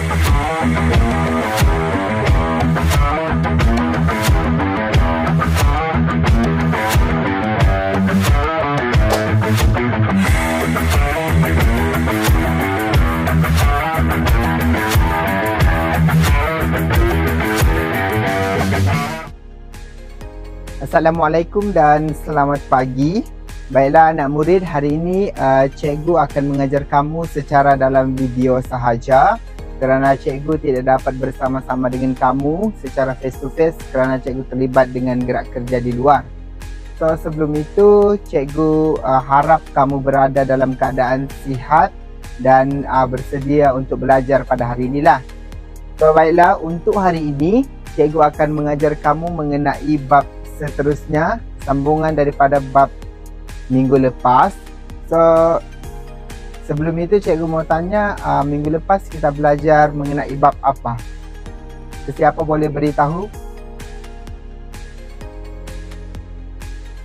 Assalamualaikum dan selamat pagi. Baiklah anak murid, hari ini cikgu akan mengajar kamu secara dalam video sahaja kerana cikgu tidak dapat bersama-sama dengan kamu secara face to face kerana cikgu terlibat dengan gerak kerja di luar. So sebelum itu cikgu harap kamu berada dalam keadaan sihat dan bersedia untuk belajar pada hari inilah. So baiklah, untuk hari ini cikgu akan mengajar kamu mengenai bab seterusnya, sambungan daripada bab minggu lepas. So sebelum itu cikgu mau tanya, minggu lepas kita belajar mengenai bab apa? Sesiapa boleh beritahu?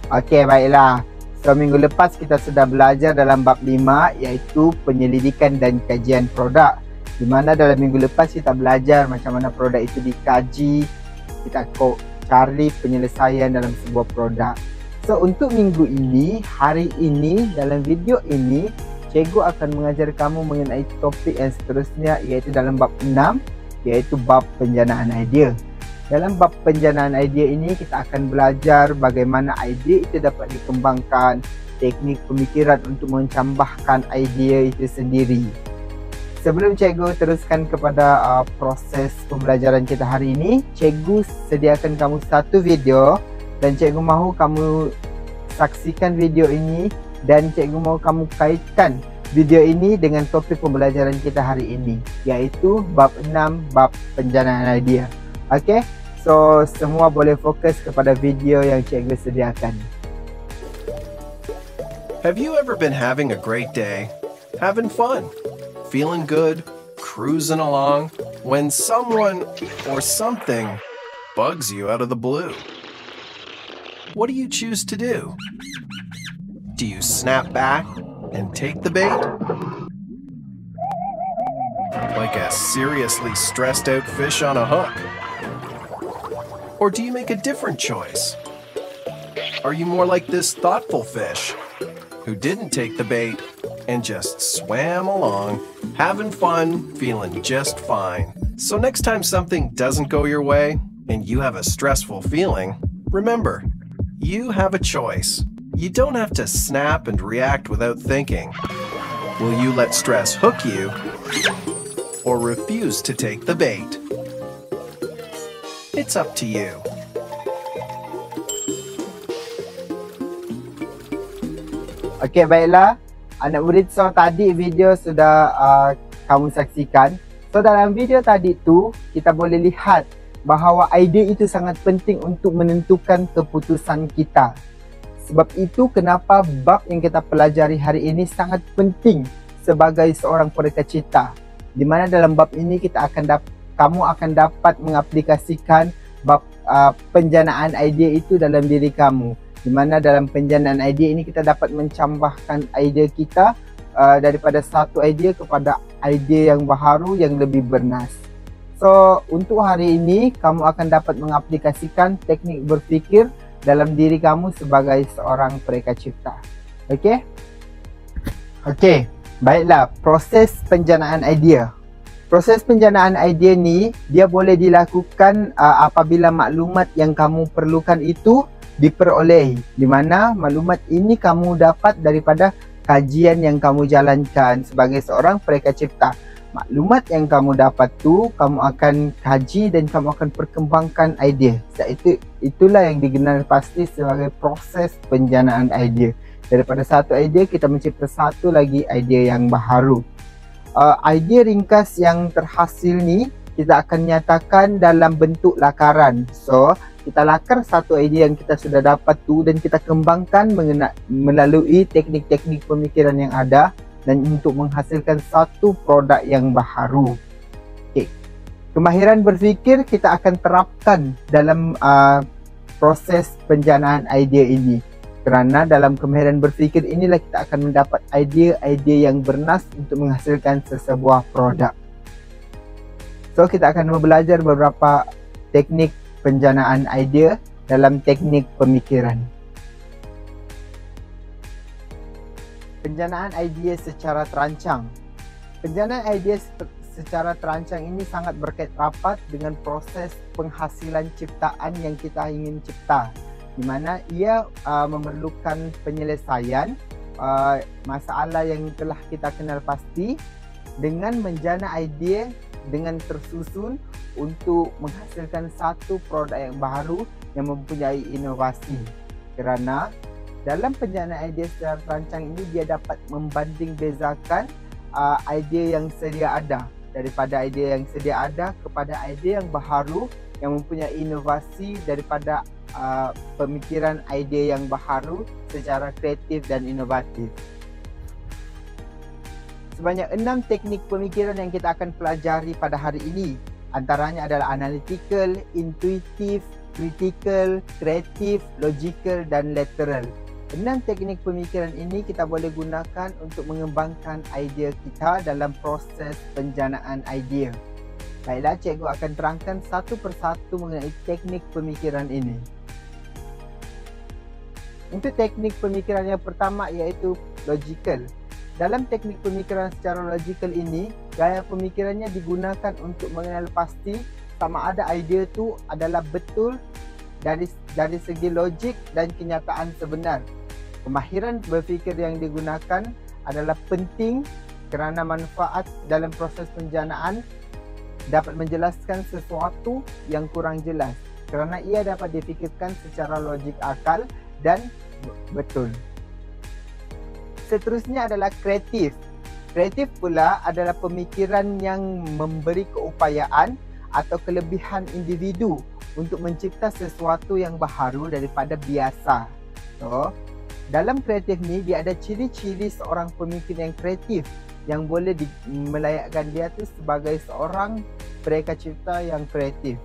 Okey, baiklah. So minggu lepas kita sudah belajar dalam bab 5, iaitu penyelidikan dan kajian produk, di mana dalam minggu lepas kita belajar macam mana produk itu dikaji, kita cari penyelesaian dalam sebuah produk. So untuk minggu ini, hari ini, dalam video ini cikgu akan mengajar kamu mengenai topik yang seterusnya, iaitu dalam bab 6, iaitu bab penjanaan idea. Dalam bab penjanaan idea ini kita akan belajar bagaimana idea itu dapat dikembangkan, teknik pemikiran untuk mencambahkan idea itu sendiri. Sebelum cikgu teruskan kepada proses pembelajaran kita hari ini, cikgu sediakan kamu satu video dan cikgu mahu kamu saksikan video ini dan cikgu mahu kamu kaitkan video ini dengan topik pembelajaran kita hari ini, iaitu bab 6, bab penjanaan idea. Okey, so semua boleh fokus kepada video yang cikgu sediakan. Have you ever been having a great day, having fun, feeling good, cruising along, when someone or something bugs you out of the blue? What do you choose to do? Do you snap back and take the bait? Like a seriously stressed out fish on a hook? Or do you make a different choice? Are you more like this thoughtful fish who didn't take the bait and just swam along, having fun, feeling just fine? So next time something doesn't go your way and you have a stressful feeling, remember, you have a choice. You don't have to snap and react without thinking. Will you let stress hook you or refuse to take the bait? It's up to you. Okey, baiklah anak murid, so tadi video sudah kamu saksikan. So dalam video tadi tu kita boleh lihat bahawa idea itu sangat penting untuk menentukan keputusan kita. Sebab itu kenapa bab yang kita pelajari hari ini sangat penting sebagai seorang perekacita, di mana dalam bab ini kamu akan dapat mengaplikasikan bab penjanaan idea itu dalam diri kamu. Di mana dalam penjanaan idea ini kita dapat mencambahkan idea kita daripada satu idea kepada idea yang baharu yang lebih bernas. So untuk hari ini kamu akan dapat mengaplikasikan teknik berfikir dalam diri kamu sebagai seorang pereka cipta. Okey? Okey, baiklah, proses penjanaan idea. Proses penjanaan idea ni dia boleh dilakukan apabila maklumat yang kamu perlukan itu diperolehi, di mana maklumat ini kamu dapat daripada kajian yang kamu jalankan sebagai seorang pereka cipta. Maklumat yang kamu dapat tu kamu akan kaji dan kamu akan perkembangkan idea. Itulah yang dikenal pasti sebagai proses penjanaan idea. Daripada satu idea kita mencipta satu lagi idea yang baharu. Idea ringkas yang terhasil ni kita akan nyatakan dalam bentuk lakaran. So kita lakar satu idea yang kita sudah dapat tu dan kita kembangkan melalui teknik-teknik pemikiran yang ada dan untuk menghasilkan satu produk yang baharu. Okay. Kemahiran berfikir kita akan terapkan dalam proses penjanaan idea ini. Kerana dalam kemahiran berfikir inilah kita akan mendapat idea-idea yang bernas untuk menghasilkan sesebuah produk. So kita akan belajar beberapa teknik penjanaan idea dalam teknik pemikiran. Penjanaan idea secara terancang. Penjanaan idea secara terancang ini sangat berkait rapat dengan proses penghasilan ciptaan yang kita ingin cipta, di mana ia memerlukan penyelesaian masalah yang telah kita kenal pasti dengan menjana idea dengan tersusun untuk menghasilkan satu produk yang baru yang mempunyai inovasi. Kerana dalam penjanaan idea secara terancang ini dia dapat membanding bezakan idea yang sedia ada daripada idea yang sedia ada kepada idea yang baharu yang mempunyai inovasi daripada pemikiran idea yang baharu secara kreatif dan inovatif. Sebanyak 6 teknik pemikiran yang kita akan pelajari pada hari ini. Antaranya adalah analytical, intuitive, critical, kreatif, logical dan lateral. 6 teknik pemikiran ini kita boleh gunakan untuk mengembangkan idea kita dalam proses penjanaan idea. Baiklah, cikgu akan terangkan satu persatu mengenai teknik pemikiran ini. Untuk teknik pemikiran yang pertama iaitu logical. Dalam teknik pemikiran secara logical ini, gaya pemikirannya digunakan untuk mengenal pasti sama ada idea itu adalah betul dari segi logik dan kenyataan sebenar. Kemahiran berfikir yang digunakan adalah penting kerana manfaat dalam proses penjanaan dapat menjelaskan sesuatu yang kurang jelas kerana ia dapat difikirkan secara logik akal dan betul. Seterusnya adalah kreatif. Kreatif pula adalah pemikiran yang memberi keupayaan atau kelebihan individu untuk mencipta sesuatu yang baharu daripada biasa. So, dalam kreatif ni dia ada ciri-ciri seorang pemikir yang kreatif yang boleh melayakkan dia tu sebagai seorang pereka cipta yang kreatif.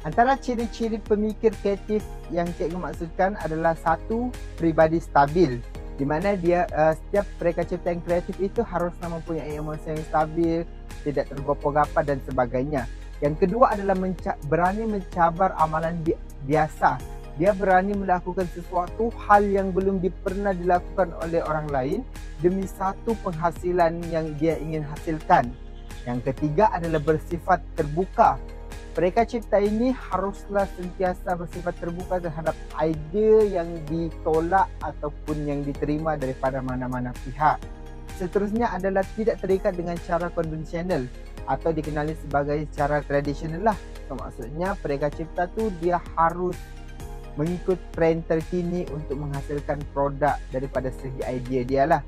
Antara ciri-ciri pemikir kreatif yang cikgu maksudkan adalah satu, pribadi stabil, di mana dia setiap pereka cipta yang kreatif itu haruslah mempunyai emosi yang stabil, tidak tergopoh-gapoh dan sebagainya. Yang kedua adalah berani mencabar amalan biasa. Dia berani melakukan sesuatu hal yang belum pernah dilakukan oleh orang lain demi satu penghasilan yang dia ingin hasilkan. Yang ketiga adalah bersifat terbuka. Pereka cipta ini haruslah sentiasa bersifat terbuka terhadap idea yang ditolak ataupun yang diterima daripada mana-mana pihak. Seterusnya adalah tidak terikat dengan cara konvensional atau dikenali sebagai cara tradisional lah. So, maksudnya pereka cipta tu dia harus mengikut trend terkini untuk menghasilkan produk daripada segi idea dia lah.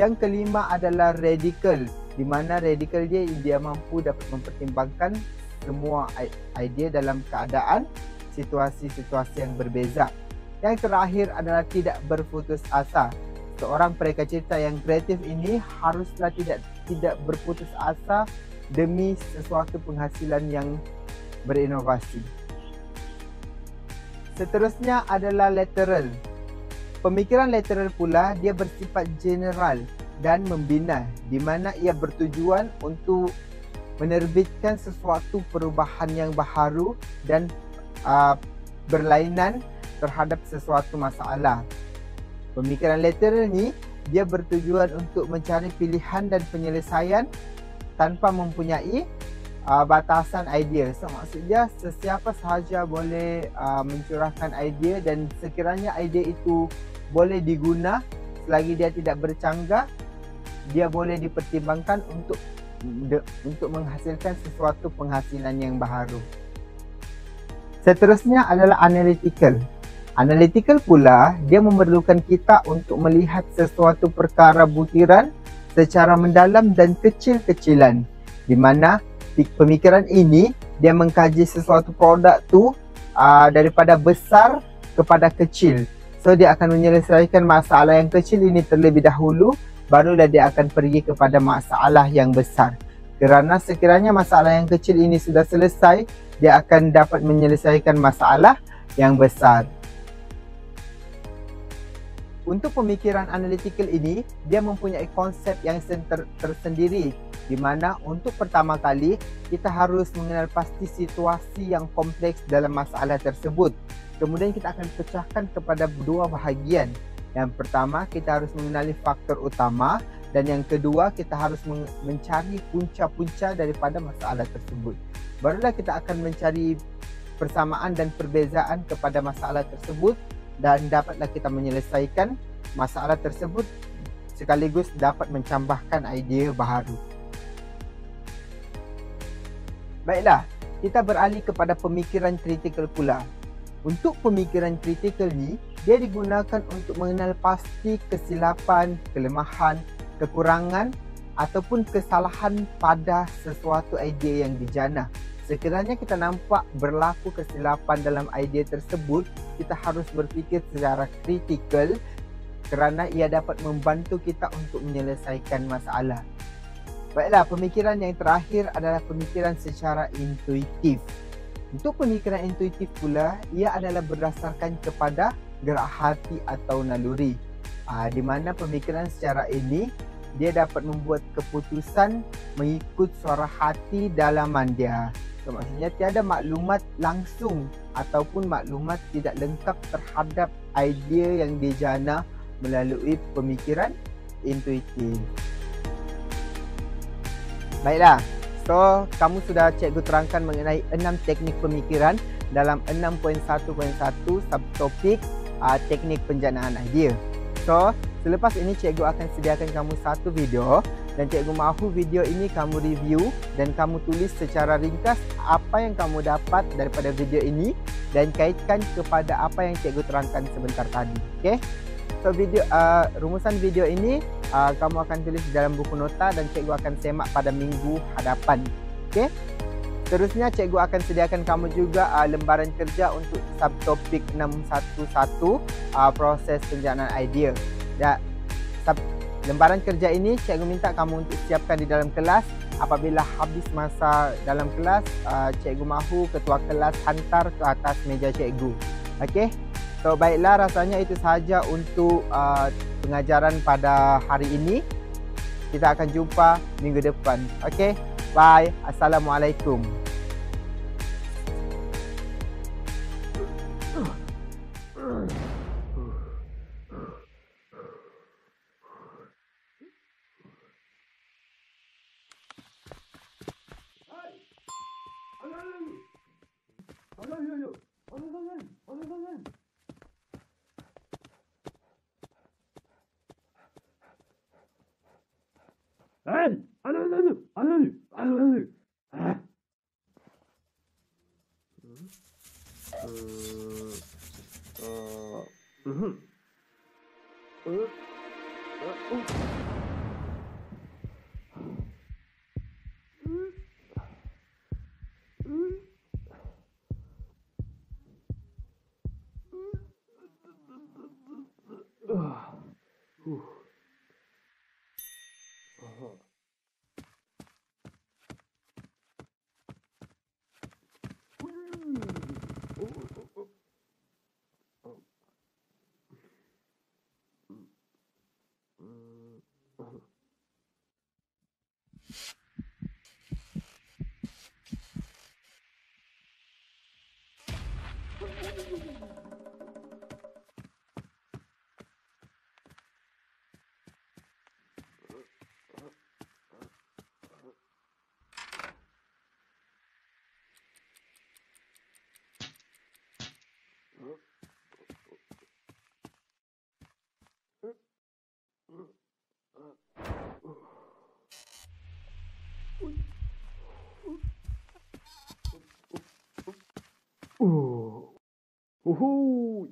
Yang kelima adalah radical, di mana radical dia mampu dapat mempertimbangkan semua idea dalam keadaan situasi-situasi yang berbeza. Yang terakhir adalah tidak berputus asa. Seorang pereka cipta yang kreatif ini haruslah tidak berputus asa demi sesuatu penghasilan yang berinovasi. Seterusnya adalah lateral. Pemikiran lateral pula dia bersifat general dan membina, di mana ia bertujuan untuk menerbitkan sesuatu perubahan yang baharu dan berlainan terhadap sesuatu masalah. Pemikiran lateral ni dia bertujuan untuk mencari pilihan dan penyelesaian tanpa mempunyai batasan idea. So, maksudnya sesiapa sahaja boleh mencurahkan idea dan sekiranya idea itu boleh diguna selagi dia tidak bercanggah, dia boleh dipertimbangkan untuk menghasilkan sesuatu penghasilan yang baharu. Seterusnya adalah analytical. Analytical pula dia memerlukan kita untuk melihat sesuatu perkara butiran secara mendalam dan kecil-kecilan, di mana pemikiran ini dia mengkaji sesuatu produk tu daripada besar kepada kecil. So dia akan menyelesaikan masalah yang kecil ini terlebih dahulu, barulah dia akan pergi kepada masalah yang besar. Kerana sekiranya masalah yang kecil ini sudah selesai, dia akan dapat menyelesaikan masalah yang besar. Untuk pemikiran analytical ini, dia mempunyai konsep yang tersendiri di mana untuk pertama kali kita harus mengenal pasti situasi yang kompleks dalam masalah tersebut. Kemudian kita akan pecahkan kepada dua bahagian. Yang pertama, kita harus mengenali faktor utama, dan yang kedua, kita harus mencari punca-punca daripada masalah tersebut. Barulah kita akan mencari persamaan dan perbezaan kepada masalah tersebut dan dapatlah kita menyelesaikan masalah tersebut sekaligus dapat menambahkan idea baharu. Baiklah, kita beralih kepada pemikiran kritikal pula. Untuk pemikiran kritikal ni, dia digunakan untuk mengenal pasti kesilapan, kelemahan, kekurangan ataupun kesalahan pada sesuatu idea yang dijana. Sekiranya kita nampak berlaku kesilapan dalam idea tersebut, kita harus berfikir secara kritikal kerana ia dapat membantu kita untuk menyelesaikan masalah. Baiklah, pemikiran yang terakhir adalah pemikiran secara intuitif. Untuk pemikiran intuitif pula, ia adalah berdasarkan kepada gerak hati atau naluri. Di mana pemikiran secara ini, dia dapat membuat keputusan mengikut suara hati dalaman dia. So, maksudnya tiada maklumat langsung ataupun maklumat tidak lengkap terhadap idea yang dijana melalui pemikiran intuitif. Baiklah. So, kamu sudah cikgu terangkan mengenai 6 teknik pemikiran dalam 6.1.1 subtopik teknik penjanaan idea. So, selepas ini cikgu akan sediakan kamu satu video dan cikgu mahu video ini kamu review dan kamu tulis secara ringkas apa yang kamu dapat daripada video ini dan kaitkan kepada apa yang cikgu terangkan sebentar tadi. Okey? So, rumusan video ini kamu akan tulis di dalam buku nota dan cikgu akan semak pada minggu hadapan. Okey? Seterusnya cikgu akan sediakan kamu juga lembaran kerja untuk subtopik 611 proses penjanaan idea. Dan lembaran kerja ini cikgu minta kamu untuk siapkan di dalam kelas. Apabila habis masa dalam kelas, cikgu mahu ketua kelas hantar ke atas meja cikgu. Okey? So, baiklah, rasanya itu sahaja untuk pengajaran pada hari ini. Kita akan jumpa minggu depan. Okey? Bye. Assalamualaikum. Oh, oh,